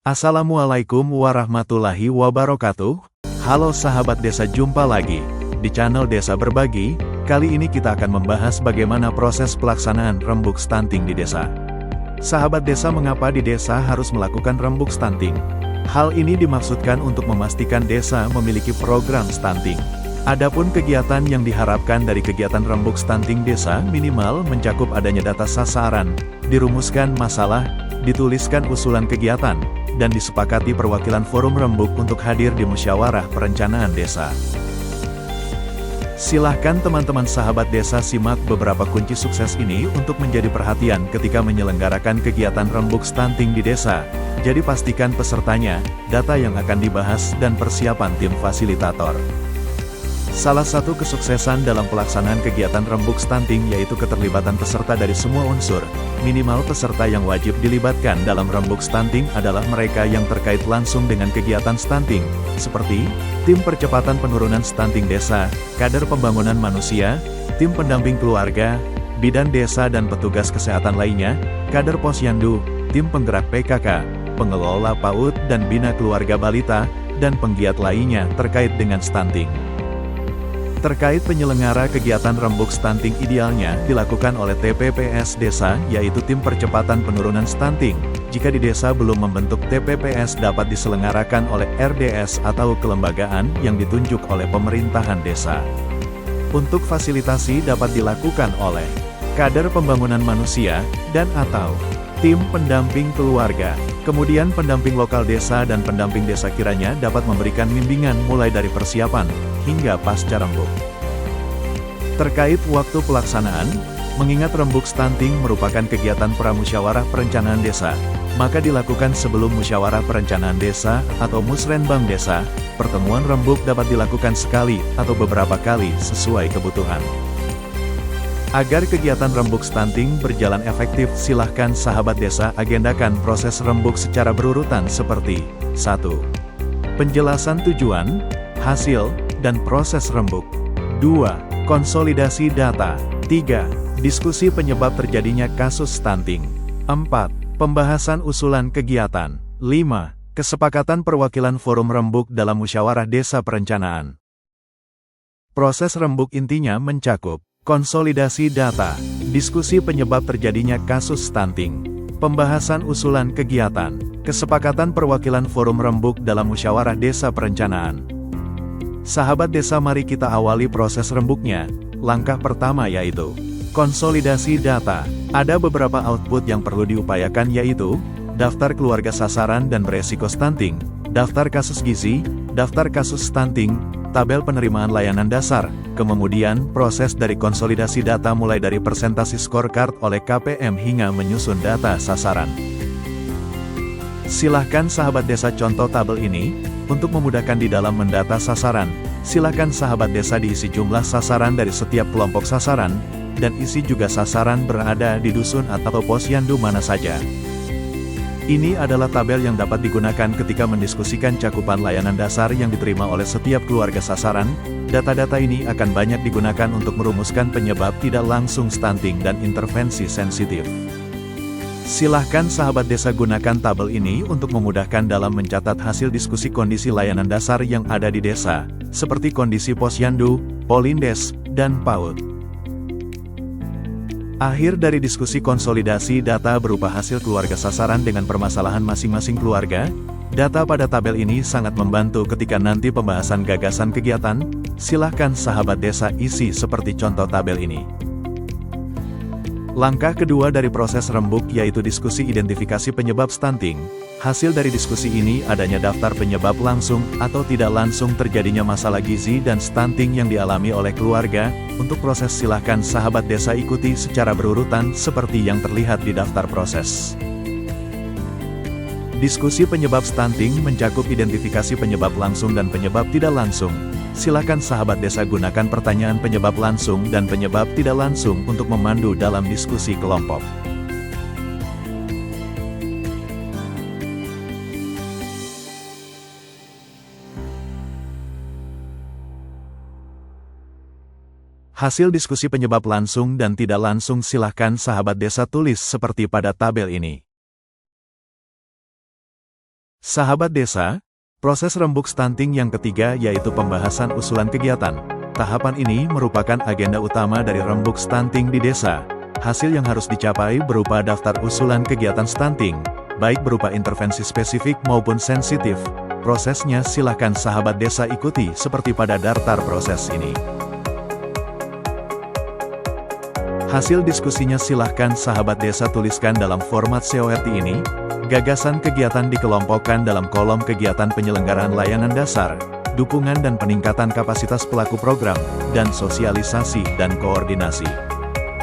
Assalamualaikum warahmatullahi wabarakatuh. Halo sahabat desa, jumpa lagi di channel Desa Berbagi. Kali ini kita akan membahas bagaimana proses pelaksanaan rembuk stunting di desa. Sahabat desa, mengapa di desa harus melakukan rembuk stunting? Hal ini dimaksudkan untuk memastikan desa memiliki program stunting. Adapun kegiatan yang diharapkan dari kegiatan rembuk stunting desa minimal mencakup adanya data sasaran, dirumuskan masalah, dituliskan usulan kegiatan, dan disepakati perwakilan forum rembuk untuk hadir di musyawarah perencanaan desa. Silahkan teman-teman sahabat desa simak beberapa kunci sukses ini untuk menjadi perhatian ketika menyelenggarakan kegiatan rembuk stunting di desa. Jadi pastikan pesertanya, data yang akan dibahas, dan persiapan tim fasilitator. Salah satu kesuksesan dalam pelaksanaan kegiatan rembuk stunting yaitu keterlibatan peserta dari semua unsur. Minimal peserta yang wajib dilibatkan dalam rembuk stunting adalah mereka yang terkait langsung dengan kegiatan stunting, seperti tim percepatan penurunan stunting desa, kader pembangunan manusia, tim pendamping keluarga, bidan desa dan petugas kesehatan lainnya, kader posyandu, tim penggerak PKK, pengelola PAUD dan bina keluarga balita, dan penggiat lainnya terkait dengan stunting. Terkait penyelenggara kegiatan rembuk stunting idealnya dilakukan oleh TPPS desa, yaitu tim percepatan penurunan stunting. Jika di desa belum membentuk TPPS, dapat diselenggarakan oleh RDS atau kelembagaan yang ditunjuk oleh pemerintahan desa. Untuk fasilitasi dapat dilakukan oleh kader pembangunan manusia dan atau tim pendamping keluarga. Kemudian pendamping lokal desa dan pendamping desa kiranya dapat memberikan bimbingan mulai dari persiapan hingga pasca rembuk. Terkait waktu pelaksanaan, mengingat rembuk stunting merupakan kegiatan pramusyawarah perencanaan desa, maka dilakukan sebelum musyawarah perencanaan desa atau musrenbang desa. Pertemuan rembuk dapat dilakukan sekali atau beberapa kali sesuai kebutuhan. Agar kegiatan rembuk stunting berjalan efektif, silahkan sahabat desa agendakan proses rembuk secara berurutan seperti 1. Penjelasan tujuan, hasil, dan proses rembuk. 2. Konsolidasi data. 3. Diskusi penyebab terjadinya kasus stunting. 4. Pembahasan usulan kegiatan. 5. Kesepakatan perwakilan forum rembuk dalam musyawarah desa perencanaan. Proses rembuk intinya mencakup konsolidasi data, diskusi penyebab terjadinya kasus stunting, pembahasan usulan kegiatan, kesepakatan perwakilan forum rembuk dalam musyawarah desa perencanaan. Sahabat desa, mari kita awali proses rembuknya. Langkah pertama yaitu konsolidasi data. Ada beberapa output yang perlu diupayakan, yaitu daftar keluarga sasaran dan beresiko stunting, daftar kasus gizi, daftar kasus stunting, tabel penerimaan layanan dasar, kemudian proses dari konsolidasi data mulai dari presentasi scorecard oleh KPM hingga menyusun data sasaran. Silahkan sahabat desa contoh tabel ini, untuk memudahkan di dalam mendata sasaran. Silahkan sahabat desa diisi jumlah sasaran dari setiap kelompok sasaran, dan isi juga sasaran berada di dusun atau posyandu mana saja. Ini adalah tabel yang dapat digunakan ketika mendiskusikan cakupan layanan dasar yang diterima oleh setiap keluarga sasaran. Data-data ini akan banyak digunakan untuk merumuskan penyebab tidak langsung stunting dan intervensi sensitif. Silahkan sahabat desa gunakan tabel ini untuk memudahkan dalam mencatat hasil diskusi kondisi layanan dasar yang ada di desa, seperti kondisi posyandu, polindes, dan PAUD. Akhir dari diskusi konsolidasi data berupa hasil keluarga sasaran dengan permasalahan masing-masing keluarga. Data pada tabel ini sangat membantu ketika nanti pembahasan gagasan kegiatan. Silahkan sahabat desa isi seperti contoh tabel ini. Langkah kedua dari proses rembuk yaitu diskusi identifikasi penyebab stunting. Hasil dari diskusi ini adanya daftar penyebab langsung atau tidak langsung terjadinya masalah gizi dan stunting yang dialami oleh keluarga. Untuk proses silahkan sahabat desa ikuti secara berurutan seperti yang terlihat di daftar proses. Diskusi penyebab stunting mencakup identifikasi penyebab langsung dan penyebab tidak langsung. Silakan sahabat desa gunakan pertanyaan penyebab langsung dan penyebab tidak langsung untuk memandu dalam diskusi kelompok. Hasil diskusi penyebab langsung dan tidak langsung silahkan sahabat desa tulis seperti pada tabel ini. Sahabat desa, proses rembuk stunting yang ketiga yaitu pembahasan usulan kegiatan. Tahapan ini merupakan agenda utama dari rembuk stunting di desa. Hasil yang harus dicapai berupa daftar usulan kegiatan stunting, baik berupa intervensi spesifik maupun sensitif. Prosesnya silakan sahabat desa ikuti seperti pada daftar proses ini. Hasil diskusinya silahkan sahabat desa tuliskan dalam format CORT ini. Gagasan kegiatan dikelompokkan dalam kolom kegiatan penyelenggaraan layanan dasar, dukungan dan peningkatan kapasitas pelaku program, dan sosialisasi dan koordinasi.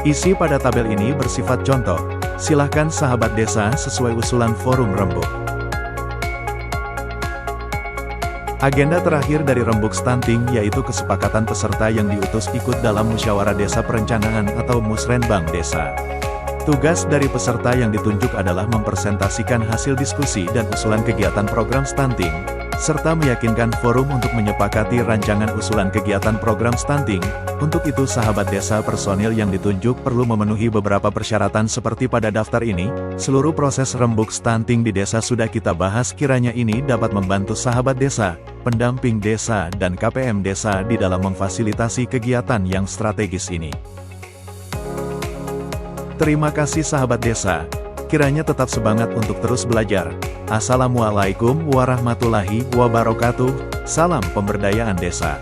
Isi pada tabel ini bersifat contoh, silahkan sahabat desa sesuai usulan forum rembuk. Agenda terakhir dari rembuk stunting yaitu kesepakatan peserta yang diutus ikut dalam musyawarah desa perencanaan atau musrenbang desa. Tugas dari peserta yang ditunjuk adalah mempresentasikan hasil diskusi dan usulan kegiatan program stunting, serta meyakinkan forum untuk menyepakati rancangan usulan kegiatan program stunting. Untuk itu sahabat desa personil yang ditunjuk perlu memenuhi beberapa persyaratan seperti pada daftar ini. Seluruh proses rembuk stunting di desa sudah kita bahas, kiranya ini dapat membantu sahabat desa, pendamping desa dan KPM desa di dalam memfasilitasi kegiatan yang strategis ini. Terima kasih sahabat desa, kiranya tetap semangat untuk terus belajar. Assalamualaikum warahmatullahi wabarakatuh, salam pemberdayaan desa.